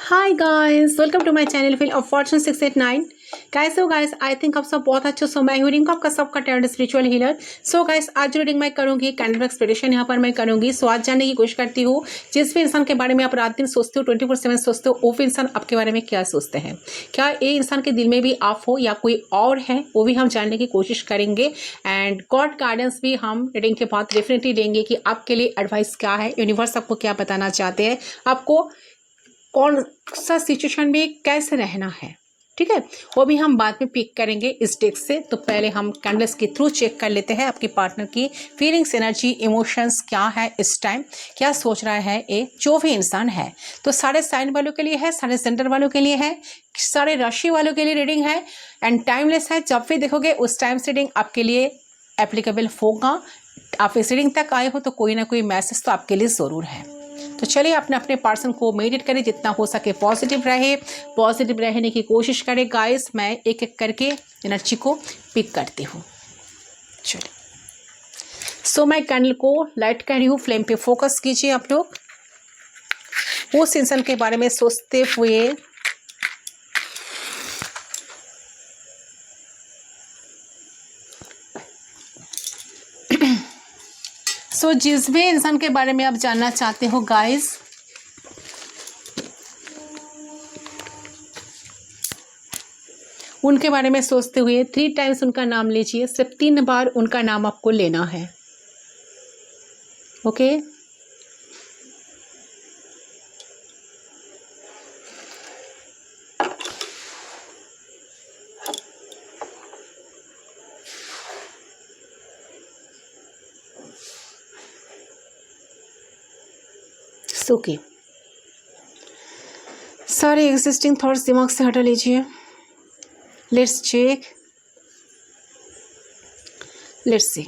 Hi guys, welcome to my channel fill of fortune 689। कैसे हो guys? I think आप सब बहुत अच्छे हो। मैं हूँ रिंकू, आपका सबका talent spiritual healer. So guys, आज जो रीडिंग मैं करूंगी कैंडल एक्सपेक्टेशन यहाँ पर मैं करूंगी। सो आज जानने की कोशिश करती हूँ जिस भी इंसान के बारे में आप रात दिन सोचते हो, 24/7 सोचते हो, वो भी इंसान आपके बारे में क्या सोचते हैं। क्या ये इंसान के दिल में भी आप हो या कोई और है, वो भी हम जानने की कोशिश करेंगे। एंड गॉड गाइडेंस भी हम रीडिंग के बाद डेफिनेटली लेंगे कि आपके लिए एडवाइस क्या है, यूनिवर्स आपको क्या बताना चाहते हैं, आपको कौन सा सिचुएशन में कैसे रहना है। ठीक है, वो भी हम बाद में पिक करेंगे इस डेक से। तो पहले हम कैंडल्स के थ्रू चेक कर लेते हैं आपके पार्टनर की फीलिंग्स, एनर्जी, इमोशंस क्या है इस टाइम, क्या सोच रहा है ये जो भी इंसान है। तो सारे साइन वालों के लिए है, सारे सेंटर वालों के लिए है, सारे राशि वालों के लिए रीडिंग है एंड टाइमलेस है। जब भी देखोगे उस टाइम से रीडिंग आपके लिए एप्लीकेबल होगा। आप इस रीडिंग तक आए हो तो कोई ना कोई मैसेज तो आपके लिए ज़रूर है। तो चलिए अपने अपने पर्सन को मेडिटेट करें, जितना हो सके पॉजिटिव रहे, पॉजिटिव रहने की कोशिश करें। गाइस, मैं एक एक करके एनर्जी को पिक करती हूँ। चलिए, सो मैं कैंडल को लाइट कर रही हूँ। फ्लेम पे फोकस कीजिए आप लोग। उस इंसान के बारे में सोचते हुए सो जिस भी इंसान के बारे में आप जानना चाहते हो गाइस, उनके बारे में सोचते हुए 3 टाइम्स उनका नाम लीजिए। सिर्फ 3 बार उनका नाम आपको लेना है। ओके, ओके, सारे एग्जिस्टिंग थॉट्स दिमाग से हटा लीजिए। Let's check, let's see.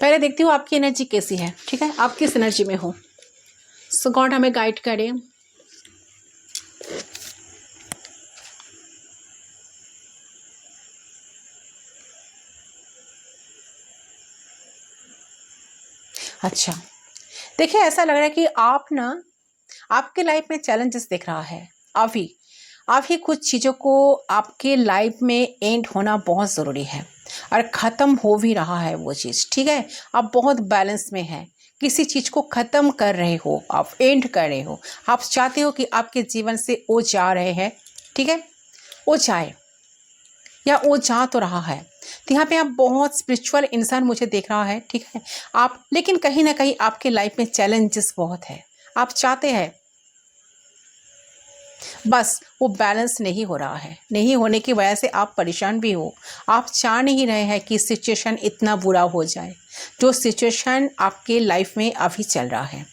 पहले देखती हूँ आपकी एनर्जी कैसी है। ठीक है, आप किस एनर्जी में हो। सो गॉड हमें गाइड करें। अच्छा, देखिए ऐसा लग रहा है कि आप ना आपके लाइफ में चैलेंजेस दिख रहा है। अभी कुछ चीज़ों को आपके लाइफ में एंड होना बहुत ज़रूरी है और ख़त्म हो भी रहा है वो चीज़। ठीक है, आप बहुत बैलेंस में हैं, किसी चीज़ को ख़त्म कर रहे हो, आप एंड कर रहे हो। आप चाहते हो कि आपके जीवन से वो जा रहे हैं। ठीक है, वो जाए या वो जा तो रहा है। तो यहाँ पे आप बहुत स्पिरिचुअल इंसान मुझे देख रहा है। ठीक है, आप लेकिन कहीं ना कहीं आपके लाइफ में चैलेंजेस बहुत है। आप चाहते हैं, बस वो बैलेंस नहीं हो रहा है। नहीं होने की वजह से आप परेशान भी हो। आप चाह नहीं रहे हैं कि सिचुएशन इतना बुरा हो जाए। जो सिचुएशन आपके लाइफ में अभी चल रहा है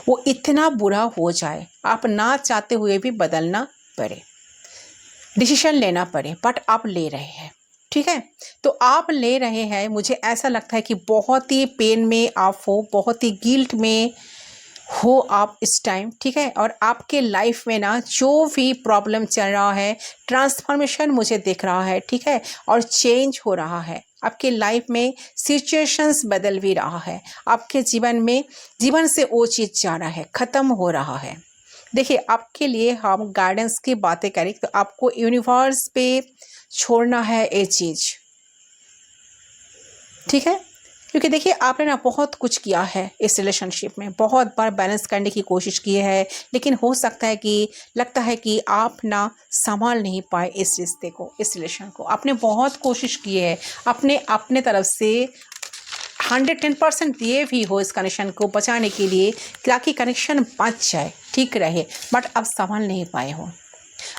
वो इतना बुरा हो जाए, आप ना चाहते हुए भी बदलना पड़े, डिसीजन लेना पड़े, बट आप ले रहे हैं। ठीक है, तो आप ले रहे हैं। मुझे ऐसा लगता है कि बहुत ही पेन में आप हो, बहुत ही गिल्ट में हो आप इस टाइम। ठीक है, और आपके लाइफ में ना जो भी प्रॉब्लम चल रहा है, ट्रांसफॉर्मेशन मुझे दिख रहा है। ठीक है, और चेंज हो रहा है आपके लाइफ में, सिचुएशंस बदल भी रहा है आपके जीवन से वो चीज़ जा रहा है, ख़त्म हो रहा है। देखिए, आपके लिए हम गाइडेंस की बातें करें तो आपको यूनिवर्स पे छोड़ना है ये चीज़। ठीक है, क्योंकि देखिए आपने ना बहुत कुछ किया है इस रिलेशनशिप में, बहुत बार बैलेंस करने की कोशिश की है, लेकिन हो सकता है कि लगता है कि आप ना संभाल नहीं पाए इस रिश्ते को, इस रिलेशन को। आपने बहुत कोशिश की है, अपने अपने तरफ से 110% दिए भी हो इस कनेक्शन को बचाने के लिए, ताकि कनेक्शन बच जाए, ठीक रहे, बट अब संभाल नहीं पाए हो।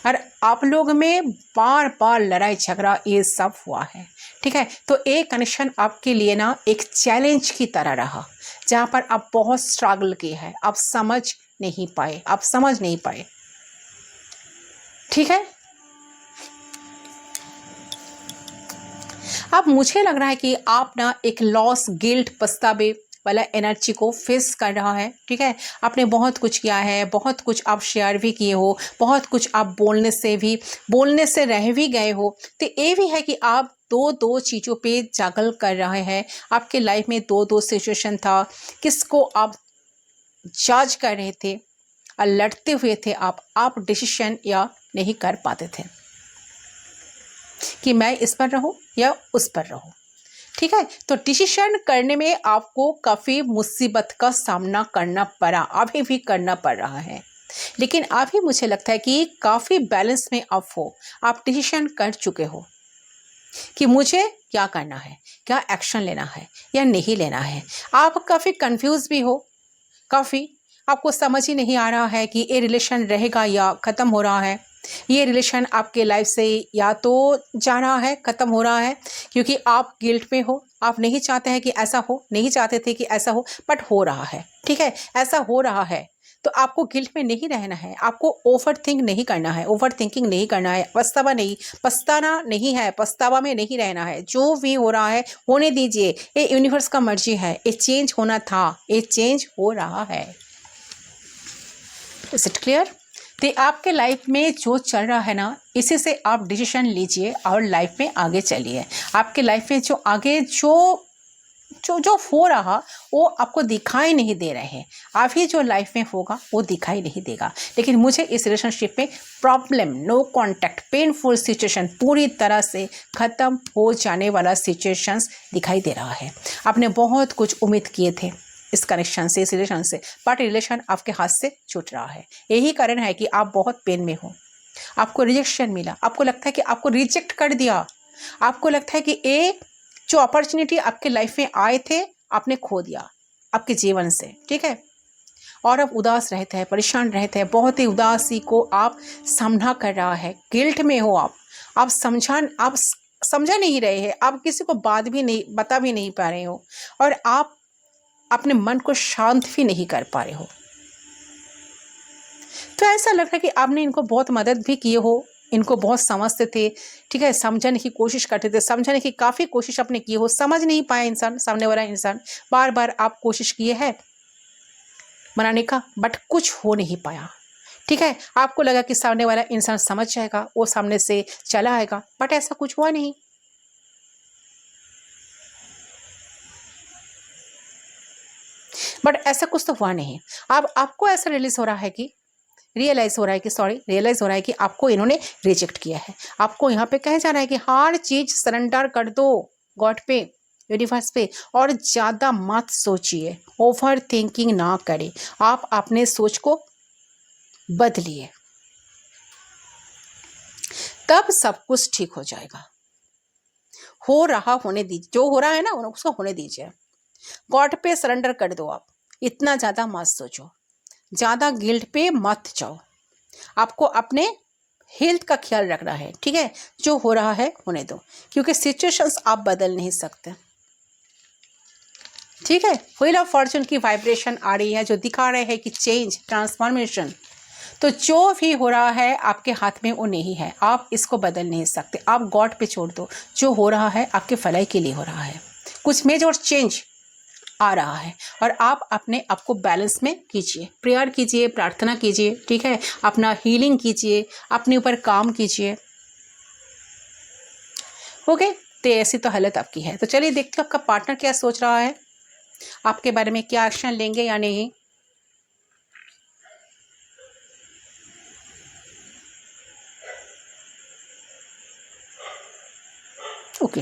और आप लोग में बार बार लड़ाई झगड़ा ये सब हुआ है। ठीक है, तो ये कनेक्शन आपके लिए ना एक चैलेंज की तरह रहा, जहाँ पर आप बहुत स्ट्रगल किए हैं, आप समझ नहीं पाए, आप समझ नहीं पाए। ठीक है, अब मुझे लग रहा है कि आप ना एक लॉस, गिल्ट, पछतावे वाला एनर्जी को फेस कर रहा है, ठीक है। आपने बहुत कुछ किया है, बहुत कुछ आप शेयर भी किए हो, बहुत कुछ आप बोलने से रह भी गए हो। तो ये भी है कि आप दो चीज़ों पे जागल कर रहे हैं। आपके लाइफ में दो सिचुएशन था, किसको आप जज कर रहे थे और लड़ते हुए थे आप डिसीजन या नहीं कर पाते थे कि मैं इस पर रहूं या उस पर रहूं, ठीक है। तो डिसीजन करने में आपको काफ़ी मुसीबत का सामना करना पड़ा, अभी भी करना पड़ रहा है, लेकिन अभी मुझे लगता है कि काफ़ी बैलेंस में आप हो, आप डिसीजन कर चुके हो कि मुझे क्या करना है, क्या एक्शन लेना है या नहीं लेना है। आप काफ़ी कंफ्यूज भी हो, काफ़ी आपको समझ ही नहीं आ रहा है कि ये रिलेशन रहेगा या ख़त्म हो रहा है। ये रिलेशन आपके लाइफ से या तो जा रहा है, ख़त्म हो रहा है, क्योंकि आप गिल्ट में हो, आप नहीं चाहते हैं कि ऐसा हो, नहीं चाहते थे कि ऐसा हो, बट हो रहा है, ठीक है। ऐसा हो रहा है तो आपको गिल्ट में नहीं रहना है, आपको ओवर थिंक नहीं करना है, ओवर थिंकिंग नहीं करना है, पछताना नहीं है, पछतावा में नहीं रहना है। जो भी हो रहा है होने दीजिए, ये यूनिवर्स का मर्जी है, ये चेंज होना था, ये चेंज हो रहा है। Is it clear? तो आपके लाइफ में जो चल रहा है ना, इसी से आप डिसीजन लीजिए और लाइफ में आगे चलिए। आपके लाइफ में जो आगे जो हो रहा वो आपको दिखाई नहीं दे रहे हैं, अभी जो लाइफ में होगा वो दिखाई नहीं देगा। लेकिन मुझे इस रिलेशनशिप में problem, no contact, painful situation, पूरी तरह से ख़त्म हो जाने वाला सिचुएशंस दिखाई दे रहा है। आपने बहुत कुछ उम्मीद किए थे इस कनेक्शन से, इस रिलेशन से, बट रिलेशन आपके हाथ से छूट रहा है। यही कारण है कि आप बहुत पेन में हो, आपको रिजेक्शन मिला, आपको लगता है कि आपको रिजेक्ट कर दिया, आपको लगता है कि ये जो अपॉर्चुनिटी आपके लाइफ में आए थे आपने खो दिया आपके जीवन से, ठीक है। और अब उदास रहते हैं, परेशान रहते हैं, बहुत ही उदासी को आप सामना कर रहा है, गिल्ट में हो आप समझा नहीं रहे हैं, आप किसी को बात भी नहीं बता भी नहीं पा रहे हो, और आप अपने मन को शांत भी नहीं कर पा रहे हो। तो ऐसा लग रहा है कि आपने इनको बहुत मदद भी किए हो, इनको बहुत समझते थे, ठीक है, समझने की कोशिश करते थे, समझने की काफ़ी कोशिश आपने की हो, समझ नहीं पाया इंसान, सामने वाला इंसान। बार बार आप कोशिश किए हैं मनाने का, बट कुछ हो नहीं पाया, ठीक है। आपको लगा कि सामने वाला इंसान समझ जाएगा, वो सामने से चला आएगा, बट ऐसा कुछ हुआ नहीं। बट ऐसा कुछ तो हुआ नहीं। अब आपको ऐसा रियलाइज़ हो रहा है कि आपको इन्होंने रिजेक्ट किया है। आपको यहाँ पे कहा जा रहा है कि हर चीज़ सरेंडर कर दो गॉड पे, यूनिवर्स पे, और ज़्यादा मत सोचिए, ओवर थिंकिंग ना करें, आप अपने सोच को बदलिए, तब सब कुछ ठीक हो जाएगा। होने दीजिए, जो हो रहा है ना उसको होने दीजिए, गॉड पे सरेंडर कर दो। आप इतना ज़्यादा मत सोचो, ज़्यादा गिल्ट पे मत जाओ, आपको अपने हेल्थ का ख्याल रखना है, ठीक है। जो हो रहा है होने दो, क्योंकि सिचुएशंस आप बदल नहीं सकते, ठीक है। व्हील ऑफ फॉर्चून की वाइब्रेशन आ रही है जो दिखा रहे हैं कि चेंज, ट्रांसफॉर्मेशन। तो जो भी हो रहा है आपके हाथ में वो नहीं है, आप इसको बदल नहीं सकते, आप गॉड पे छोड़ दो। जो हो रहा है आपके भलाई के लिए हो रहा है, कुछ मेजर चेंज आ रहा है, और आप अपने आपको बैलेंस में कीजिए, प्रेयर कीजिए, प्रार्थना कीजिए, ठीक है, अपना हीलिंग कीजिए, अपने ऊपर काम कीजिए, ओके। तो ऐसी तो हालत आपकी है। तो चलिए देखते हैं आपका पार्टनर क्या सोच रहा है, आपके बारे में क्या एक्शन लेंगे या नहीं। ओके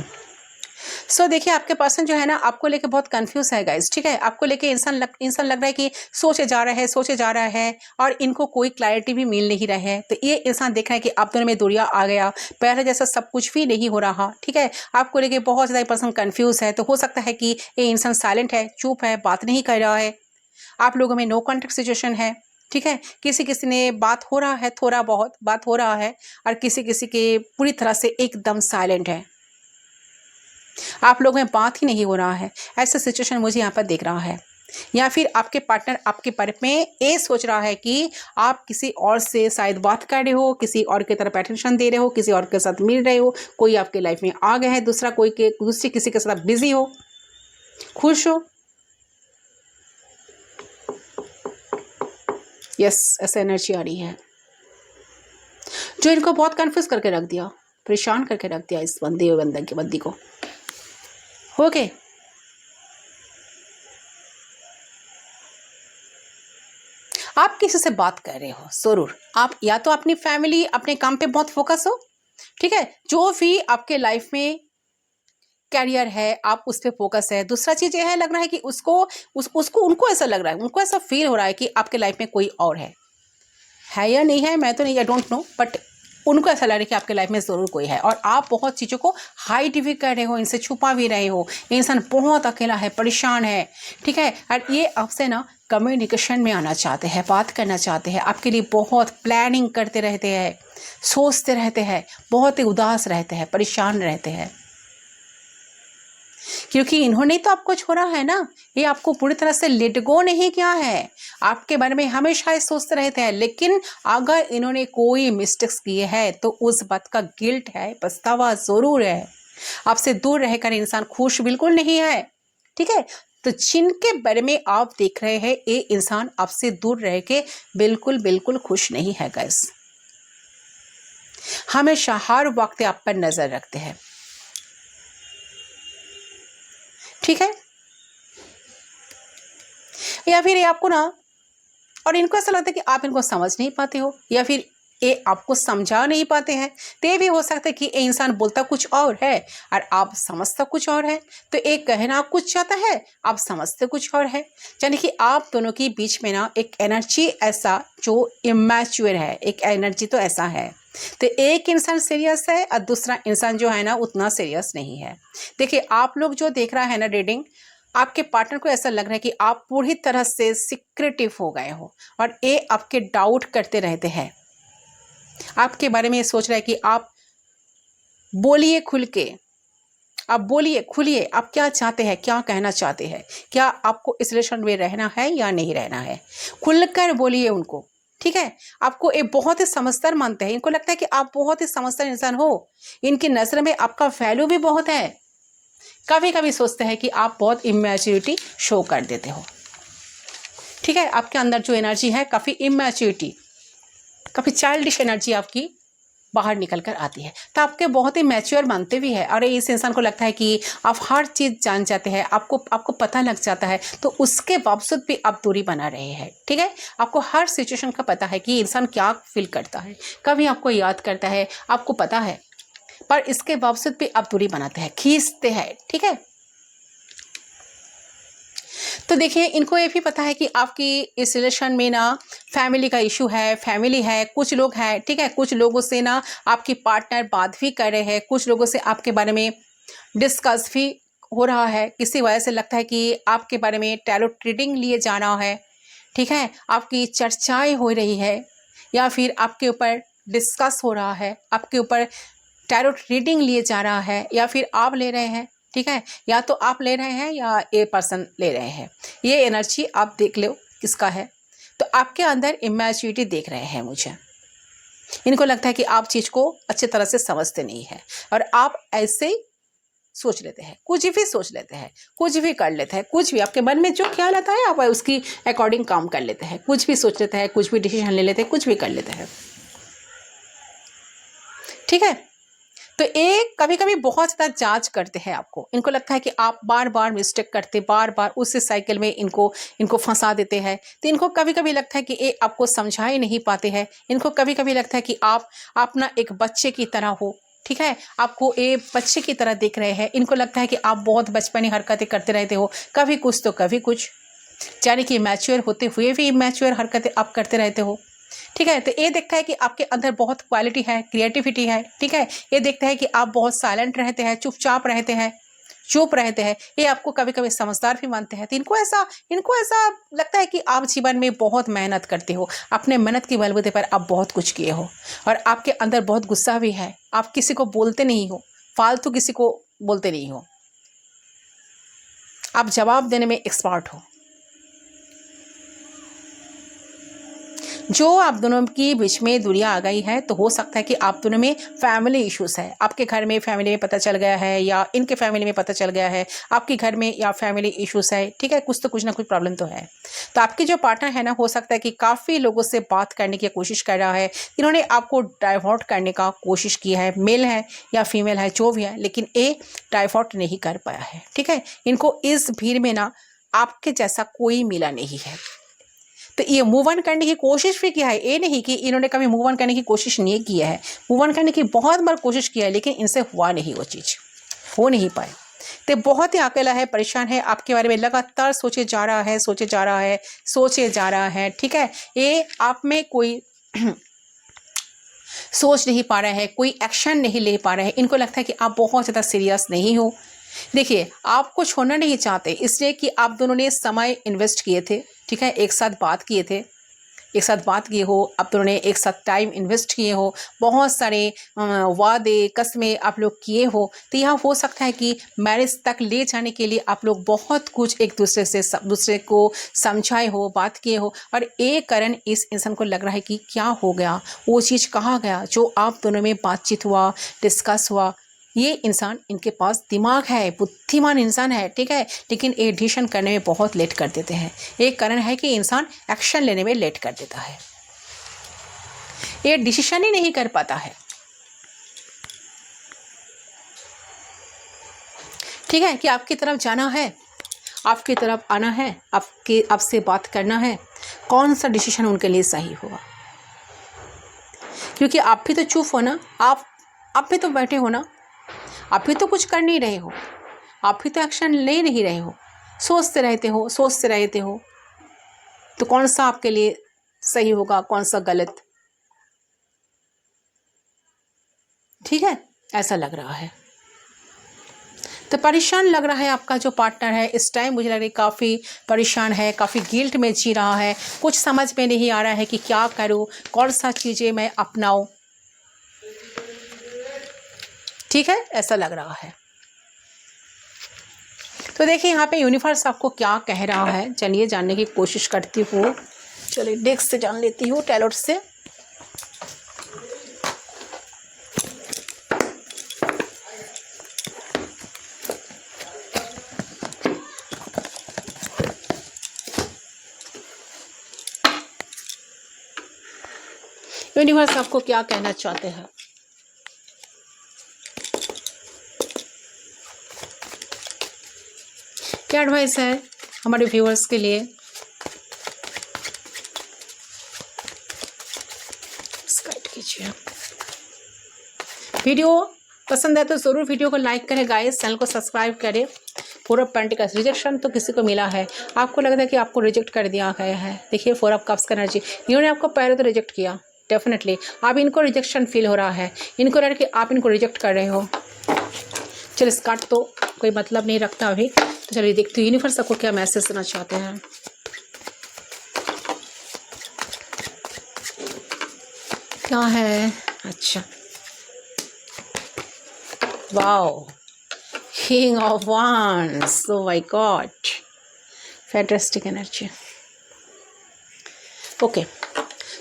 सो देखिए, आपके पर्सन जो है ना आपको लेके बहुत कंफ्यूज है गाइस, ठीक है। आपको लेके इंसान लग रहा है कि सोचे जा रहा है और इनको कोई क्लैरिटी भी मिल नहीं रहा है। तो ये इंसान देख रहा है कि आप दोनों में दूरिया आ गया, पहले जैसा सब कुछ भी नहीं हो रहा, ठीक है। आपको लेके बहुत ज़्यादा पर्सन कंफ्यूज है। तो हो सकता है कि ये इंसान साइलेंट है, चुप है, बात नहीं कर रहा है, आप लोगों में नो कॉन्टेक्ट सिचुएशन है, ठीक है। किसी ने बात हो रहा है, थोड़ा बहुत बात हो रहा है, और किसी के पूरी तरह से एकदम साइलेंट है, आप लोगों में बात ही नहीं हो रहा है। ऐसा सिचुएशन मुझे यहाँ पर दिख रहा है। या फिर आपके पार्टनर आपके बारे में ये सोच रहा है कि आप किसी और से शायद बात कर रहे हो, किसी और की तरफ अटेंशन दे रहे हो, किसी और के साथ मिल रहे हो, कोई आपके लाइफ में आ गया है, दूसरी किसी के साथ बिजी हो, खुश हो, यस, ऐसा एनर्जी आ रही है जो इनको बहुत कंफ्यूज करके रख दिया, परेशान करके रख दिया इस बंदी को। ओके, आप किसी से बात कर रहे हो जरूर, आप या तो अपनी फैमिली अपने काम पे बहुत फोकस हो, ठीक है, जो भी आपके लाइफ में कैरियर है आप उस पर फोकस है। दूसरा चीज ये है, लग रहा है कि उसको उनको ऐसा लग रहा है, उनको ऐसा फील हो रहा है कि आपके लाइफ में कोई और है या नहीं है, मैं तो नहीं, आई डोंट नो, बट उनको ऐसा लग रहा है कि आपके लाइफ में ज़रूर कोई है और आप बहुत चीज़ों को हाइड भी कर रहे हो, इनसे छुपा भी रहे हो। ये इंसान बहुत अकेला है, परेशान है, ठीक है, और ये आपसे ना कम्युनिकेशन में आना चाहते हैं, बात करना चाहते हैं, आपके लिए बहुत प्लानिंग करते रहते हैं, सोचते रहते हैं, बहुत ही उदास रहते हैं, परेशान रहते हैं, क्योंकि इन्होंने तो आपको छोड़ा है ना, ये आपको पूरी तरह से लेट गो नहीं किया है, आपके बारे में हमेशा सोचते रहते हैं। लेकिन अगर इन्होंने कोई मिस्टेक्स किए हैं तो उस बात का गिल्ट है, पछतावा जरूर है। आपसे दूर रहकर इंसान खुश बिल्कुल नहीं है, ठीक है। तो जिनके बारे में आप देख रहे हैं ये इंसान आपसे दूर रह के बिल्कुल खुश नहीं है गाइस, हमेशा हर वक्त आप पर नजर रखते हैं, ठीक है। या फिर ये आपको ना, और इनको ऐसा लगता है कि आप इनको समझ नहीं पाते हो या फिर ये आपको समझा नहीं पाते हैं। तो ये भी हो सकता है कि ये इंसान बोलता कुछ और है और आप समझता कुछ और है। तो एक कहना कुछ चाहता है, आप समझते कुछ और है। यानी कि आप दोनों के बीच में ना एक एनर्जी ऐसा जो इमैच्योर है, एक एनर्जी तो ऐसा है। तो एक इंसान सीरियस है और दूसरा इंसान जो है ना उतना सीरियस नहीं है। देखिए, आप लोग जो देख रहा है ना रीडिंग, आपके पार्टनर को ऐसा लग रहा है कि आप पूरी तरह से सिक्रेटिव हो गए हो और ये आपके डाउट करते रहते हैं, आपके बारे में ये सोच रहा है कि आप बोलिए खुल के, आप बोलिए, खुलिए, आप क्या चाहते हैं, क्या कहना चाहते हैं, क्या आपको इस रिलेशन में रहना है या नहीं रहना है, खुलकर बोलिए उनको, ठीक है। आपको ये बहुत ही समझदार मानते हैं, इनको लगता है कि आप बहुत ही समझदार इंसान हो, इनकी नज़र में आपका वैल्यू भी बहुत है। कभी कभी सोचते हैं कि आप बहुत इमैच्योरिटी शो कर देते हो, ठीक है। आपके अंदर जो एनर्जी है काफ़ी इमैच्योरिटी, काफ़ी चाइल्डिश एनर्जी आपकी बाहर निकल कर आती है। तो आपके बहुत ही मैच्योर मानते भी है और इस इंसान को लगता है कि आप हर चीज़ जान जाते हैं, आपको पता लग जाता है, तो उसके बावजूद भी आप दूरी बना रहे हैं, ठीक है। आपको हर सिचुएशन का पता है कि इंसान क्या फील करता है, कभी आपको याद करता है, आपको पता है, पर इसके बावजूद भी आप दूरी बनाते हैं, खींचते हैं, ठीक है। तो देखिए, इनको ये भी पता है कि आपकी इस रिलेशन में ना फैमिली का इशू है, फैमिली है, कुछ लोग हैं, ठीक है। कुछ लोगों से ना आपकी पार्टनर बात भी कर रहे हैं, कुछ लोगों से आपके बारे में डिस्कस भी हो रहा है। किसी वजह से लगता है कि आपके बारे में टैरो रीडिंग लिए जाना है, ठीक है, आपकी चर्चाएं हो रही है या फिर आपके ऊपर डिस्कस हो रहा है, आपके ऊपर टैरो रीडिंग लिए जा रहा है या फिर आप ले रहे हैं, ठीक है। या तो आप ले रहे हैं या ये पर्सन ले रहे हैं। ये एनर्जी आप देख लो किसका है। तो आपके अंदर इमैच्योरिटी देख रहे हैं मुझे, इनको लगता है कि आप चीज़ को अच्छे तरह से समझते नहीं है और आप ऐसे ही सोच लेते हैं, कुछ भी सोच लेते हैं, कुछ भी कर लेते हैं, कुछ भी आपके मन में जो ख्याल आता है आप उसकी अकॉर्डिंग काम कर लेते हैं, कुछ भी सोच लेते हैं, कुछ भी डिसीजन ले लेते हैं, कुछ भी कर लेते हैं, ठीक है। तो एक कभी कभी बहुत ज़्यादा जांच करते हैं आपको, इनको लगता है कि आप बार बार मिस्टेक करते, बार बार उस साइकिल में इनको फंसा देते हैं। तो इनको कभी कभी लगता है कि ये आपको समझा ही नहीं पाते हैं, इनको कभी कभी लगता है कि आप अपना एक बच्चे की तरह हो, ठीक है, आपको ये बच्चे की तरह देख रहे हैं। इनको लगता है कि आप बहुत बचपनी हरकतें करते रहते हो, कभी कुछ तो कभी कुछ, यानी कि मैच्योर होते हुए भी इमैच्योर हरकतें आप करते रहते हो, ठीक है। तो ये देखता है कि आपके अंदर बहुत क्वालिटी है, क्रिएटिविटी है, ठीक है। ये देखता है कि आप बहुत साइलेंट रहते हैं, चुपचाप रहते हैं, चुप रहते हैं। ये आपको कभी कभी समझदार भी मानते हैं। तो इनको ऐसा लगता है कि आप जीवन में बहुत मेहनत करते हो, अपने मेहनत की बलबूते पर आप बहुत कुछ किए हो और आपके अंदर बहुत गुस्सा भी है। आप किसी को बोलते नहीं हो, फालतू किसी को बोलते नहीं हो, आप जवाब देने में एक्सपर्ट हो। जो आप दोनों की बीच में दूरियां आ गई है तो हो सकता है कि आप दोनों में फैमिली इश्यूज है, आपके घर में फैमिली में पता चल गया है या इनके फैमिली में पता चल गया है, आपके घर में या फैमिली इश्यूज है, ठीक है, कुछ ना कुछ प्रॉब्लम तो है। तो आपके जो पार्टनर है ना, हो सकता है कि काफ़ी लोगों से बात करने की कोशिश कर रहा है, इन्होंने आपको डाइवर्ट करने का कोशिश की है, मेल है या फीमेल है जो भी है, लेकिन ये डाइवर्ट नहीं कर पाया है, ठीक है। इनको इस भीड़ में ना आपके जैसा कोई मिला नहीं है, तो ये मूव ऑन करने की कोशिश भी किया है, ये नहीं कि इन्होंने कभी मूव ऑन करने की कोशिश नहीं की है, मूव ऑन करने की बहुत बार कोशिश किया है, लेकिन इनसे हुआ नहीं, वो चीज़ हो नहीं पाए। तो बहुत ही अकेला है, परेशान है, आपके बारे में लगातार सोचे जा रहा है, ठीक है। ये आप में कोई सोच नहीं पा रहा है, कोई एक्शन नहीं ले पा रहे हैं। इनको लगता है कि आप बहुत ज़्यादा सीरियस नहीं हो। देखिए, आपको छोड़ना नहीं चाहते, इसलिए कि आप दोनों ने समय इन्वेस्ट किए थे, ठीक है, एक साथ बात किए थे, एक साथ बात किए हो, आप दोनों ने एक साथ टाइम इन्वेस्ट किए हो, बहुत सारे वादे कस्में आप लोग किए हो। तो यह हो सकता है कि मैरिज तक ले जाने के लिए आप लोग बहुत कुछ एक दूसरे को समझाए हो, बात किए हो, और एक कारण इस इंसान को लग रहा है कि क्या हो गया, वो चीज़ कहाँ गया जो आप दोनों में बातचीत हुआ, डिस्कस हुआ। ये इंसान, इनके पास दिमाग है, बुद्धिमान इंसान है, ठीक है, लेकिन ये डिसीजन करने में बहुत लेट कर देते हैं। एक कारण है कि इंसान एक्शन लेने में लेट कर देता है, ये डिसीजन ही नहीं कर पाता है, ठीक है, कि आपकी तरफ जाना है, आपकी तरफ आना है, आपसे बात करना है, कौन सा डिसीजन उनके लिए सही होगा। क्योंकि आप भी तो चुप हो ना, आप भी तो बैठे हो ना, आप भी तो कुछ कर नहीं रहे हो, आप भी तो एक्शन ले नहीं रहे हो, सोचते रहते हो, तो कौन सा आपके लिए सही होगा, कौन सा गलत, ठीक है, ऐसा लग रहा है। तो परेशान लग रहा है आपका जो पार्टनर है, इस टाइम मुझे लग रहा है काफ़ी परेशान है, काफ़ी गिल्ट में जी रहा है, कुछ समझ में नहीं आ रहा है कि क्या करूँ, कौन सा चीज़ें मैं अपनाऊँ, ठीक है, ऐसा लग रहा है। तो देखिए यहाँ पे यूनिवर्स आपको क्या कह रहा है, चलिए जानने की कोशिश करती हूँ। चलिए डेस्क से जान लेती हूँ, टैरोट से। यूनिवर्स आपको क्या कहना चाहते हैं। क्या एडवाइस है हमारे व्यूअर्स के लिए। स्काइट कीजिए। वीडियो पसंद है तो ज़रूर वीडियो को लाइक करें गाइस, चैनल को सब्सक्राइब करें। फोर ऑफ पेंटिकल्स, रिजेक्शन तो किसी को मिला है, आपको लगता है कि आपको रिजेक्ट कर दिया गया है। देखिए फोर ऑफ कप्स का एनर्जी, इन्होंने आपको पहले तो रिजेक्ट किया, डेफिनेटली अब इनको रिजेक्शन फील हो रहा है, इनको लग रहा है कि आप इनको रिजेक्ट कर रहे हो। चलिए इस कार्ड तो कोई मतलब नहीं रखता अभी, तो चलिए देखते हो यूनिवर्स आपको क्या मैसेज देना चाहते हैं। क्या है, अच्छा, wow, King of Wands, oh my God, fantastic energy. Okay,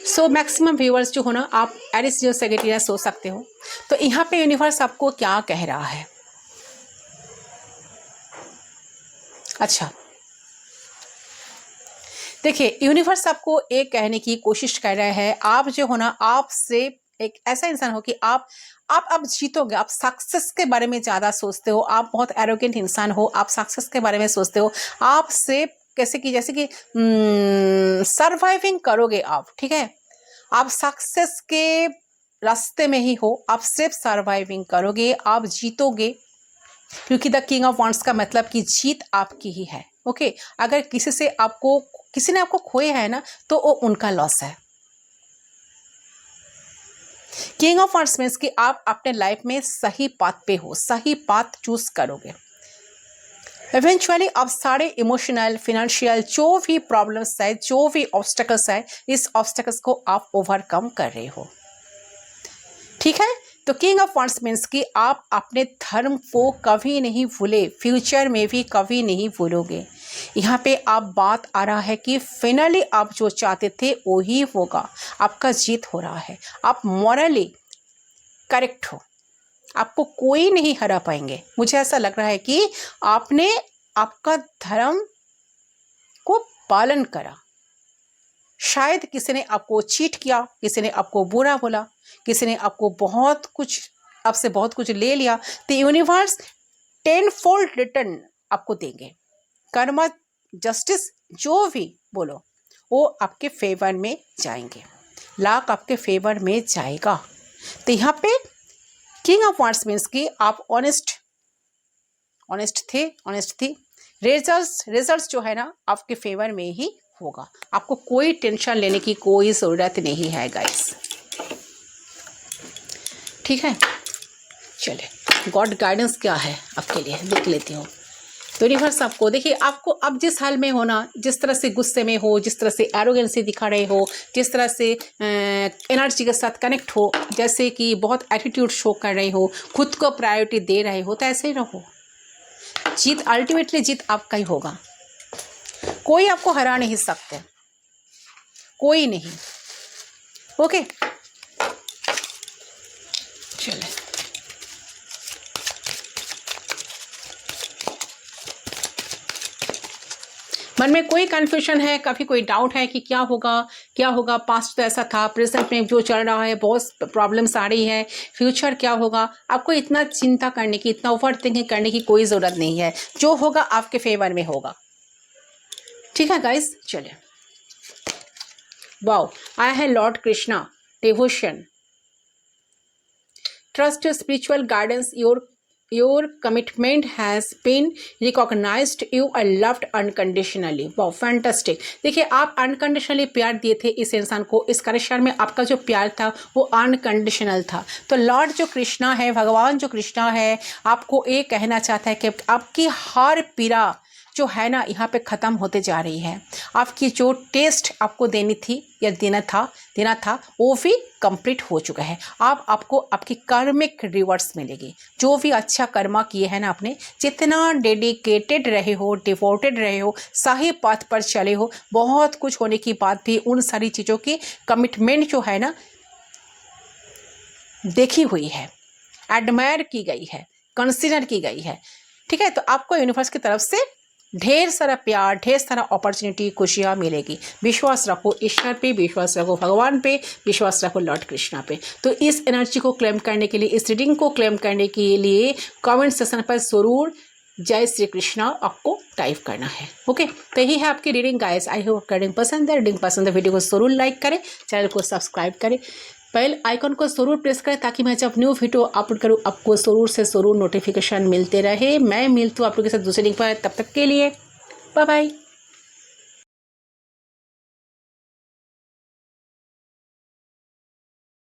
so maximum viewers जो हो ना, आप एरिस जो सेक्रेटरीज हो सकते हो। तो यहाँ पे यूनिवर्स आपको क्या कह रहा है। अच्छा, देखिए यूनिवर्स आपको एक कहने की कोशिश कर रहा है, आप जो हो ना, आपसे एक ऐसा इंसान हो कि आप अब जीतोगे, आप सक्सेस के बारे में ज़्यादा सोचते हो, आप बहुत एरोगेंट इंसान हो, आप सक्सेस के बारे में सोचते हो, आप से जैसे कि सर्वाइविंग करोगे आप, ठीक है, आप सक्सेस के रास्ते में ही हो, आप सिर्फ सर्वाइविंग करोगे, आप जीतोगे, क्योंकि द किंग ऑफ वांड्स का मतलब कि जीत आपकी ही है। ओके, अगर किसी ने आपको खोया है ना, तो वो उनका लॉस है। किंग ऑफ वांड्स मीन्स कि आप अपने लाइफ में सही पाथ पे हो, सही पाथ चूज करोगे। इवेंचुअली आप सारे इमोशनल, फिनेंशियल जो भी प्रॉब्लम्स है, जो भी ऑब्स्टेकल्स है, इस ऑब्स्टेकल्स को आप ओवरकम कर रहे हो, ठीक है। तो किंग ऑफ वांड्स मीन्स कि आप अपने धर्म को कभी नहीं भूले, फ्यूचर में भी कभी नहीं भूलोगे। यहाँ पे आप बात आ रहा है कि फाइनली आप जो चाहते थे वही होगा, आपका जीत हो रहा है। आप मॉरली करेक्ट हो, आपको कोई नहीं हरा पाएंगे। मुझे ऐसा लग रहा है कि आपने आपका धर्म को पालन करा। शायद किसी ने आपको चीट किया, किसी ने आपको बुरा बोला, किसी ने आपको आपसे बहुत कुछ ले लिया, तो यूनिवर्स 10-fold रिटर्न आपको देंगे। कर्मा, जस्टिस, जो भी बोलो, वो आपके फेवर में जाएंगे, लाख आपके फेवर में जाएगा। तो यहाँ पे किंग ऑफ वांड्स मीन्स कि आप ऑनेस्ट थी। रिजल्ट्स जो है ना आपके फेवर में ही होगा। आपको कोई टेंशन लेने की कोई ज़रूरत नहीं है गाइस, ठीक है। चले गॉड गाइडेंस क्या है आपके लिए देख लेती हूँ। तो यूनिवर्स आपको देखिए, आपको अब जिस हाल में होना, जिस तरह से गुस्से में हो, जिस तरह से एरोगेंसी दिखा रहे हो, जिस तरह से एनर्जी के साथ कनेक्ट हो, जैसे कि बहुत एटीट्यूड शो कर रहे हो, खुद को प्रायोरिटी दे रहे हो, तो ऐसे ही रहो। जीत, अल्टीमेटली जीत आपका ही होगा। कोई आपको हरा नहीं सकते, कोई नहीं। ओके, चले मन में कोई कन्फ्यूजन है, काफ़ी कोई डाउट है कि क्या होगा। पास्ट तो ऐसा था, प्रेजेंट में जो चल रहा है बहुत प्रॉब्लम्स आ रही है, फ्यूचर क्या होगा। आपको इतना चिंता करने की, इतना ओवर थिंकिंग करने की कोई ज़रूरत नहीं है। जो होगा आपके फेवर में होगा, ठीक है गाइस। चलिए, वाओ, आई है Lord Krishna, devotion, trust spiritual guidance, your commitment has been recognized, you are loved unconditionally। Wow, fantastic. देखिए, आप अनकंडीशनली प्यार दिए थे इस इंसान को। इस कनेक्शन में आपका जो प्यार था वो अनकंडीशनल था। तो लॉर्ड जो कृष्णा है, भगवान जो कृष्णा है, आपको ये कहना चाहता है कि आपकी हर पीड़ा जो है ना यहाँ पे ख़त्म होते जा रही है। आपकी जो टेस्ट आपको देनी थी या देना था वो भी कंप्लीट हो चुका है। अब आपको आपकी कर्मिक रिवर्स मिलेगी। जो भी अच्छा कर्मा किए हैं ना आपने, जितना डेडिकेटेड रहे हो, डिवोटेड रहे हो, सही पाथ पर चले हो, बहुत कुछ होने की बात भी उन सारी चीज़ों की कमिटमेंट जो है ना देखी हुई है, एडमायर की गई है, कंसिडर की गई है, ठीक है। तो आपको यूनिवर्स की तरफ से ढेर सारा प्यार, ढेर सारा अपॉर्चुनिटी, खुशियाँ मिलेगी। विश्वास रखो ईश्वर पे, विश्वास रखो भगवान पे, विश्वास रखो लॉर्ड कृष्णा पे। तो इस एनर्जी को क्लेम करने के लिए, इस रीडिंग को क्लेम करने के लिए कमेंट सेक्शन पर ज़रूर जय श्री कृष्णा आपको टाइप करना है। ओके, तो यही है आपकी reading guys. I hope reading पसंद है। रीडिंग पसंद है, वीडियो को ज़रूर लाइक करें, चैनल को सब्सक्राइब करें, बेल आइकन को ज़रूर प्रेस करें ताकि मैं जब न्यू वीडियो अपलोड करूँ आपको ज़रूर नोटिफिकेशन मिलते रहे। मैं मिलती हूँ आप लोगों के साथ दूसरे लिंक पर। तब तक के लिए बाय बाय।